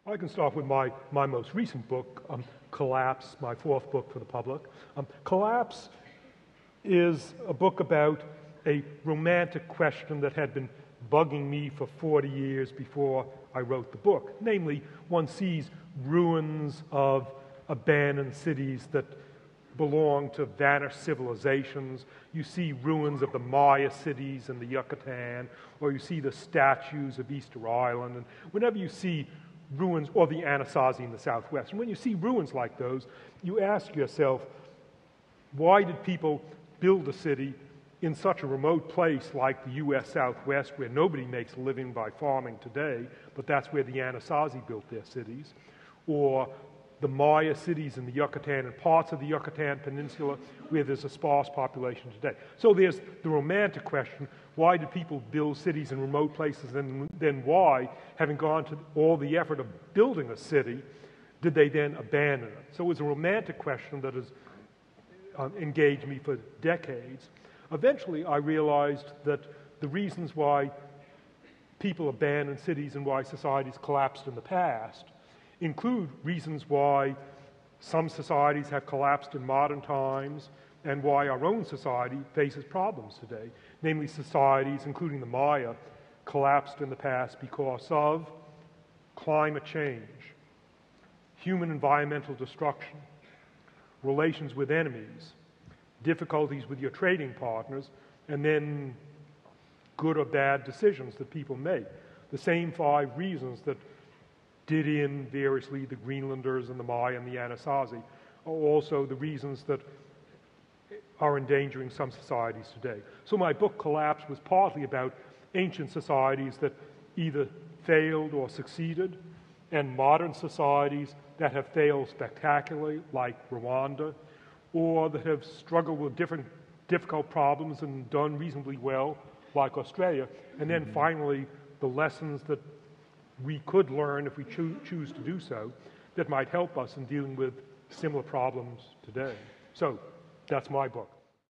I can start with my most recent book, Collapse, my fourth book for the public. Collapse is a book about a romantic question that had been bugging me for 40 years before I wrote the book. Namely, one sees ruins of abandoned cities that belong to vanished civilizations. You see ruins of the Maya cities in the Yucatan, or you see the statues of Easter Island. And whenever you see ruins, or the Anasazi in the Southwest, and when you see ruins like those, you ask yourself, why did people build a city in such a remote place like the U.S. Southwest, where nobody makes a living by farming today, but that's where the Anasazi built their cities, or the Maya cities in the Yucatan and parts of the Yucatan Peninsula where there's a sparse population today. So there's the romantic question, why did people build cities in remote places, and then why, having gone to all the effort of building a city, did they then abandon it? So it was a romantic question that has engaged me for decades. Eventually I realized that the reasons why people abandoned cities and why societies collapsed in the past include reasons why some societies have collapsed in modern times and why our own society faces problems today. Namely, societies, including the Maya, collapsed in the past because of climate change, human environmental destruction, relations with enemies, difficulties with your trading partners, and then good or bad decisions that people make. The same 5 reasons that did in variously the Greenlanders and the Maya and the Anasazi are also the reasons that are endangering some societies today. So my book, Collapse, was partly about ancient societies that either failed or succeeded, and modern societies that have failed spectacularly, like Rwanda, or that have struggled with difficult problems and done reasonably well, like Australia. And then finally, the lessons that we could learn, if we choose to do so, that might help us in dealing with similar problems today. So that's my book.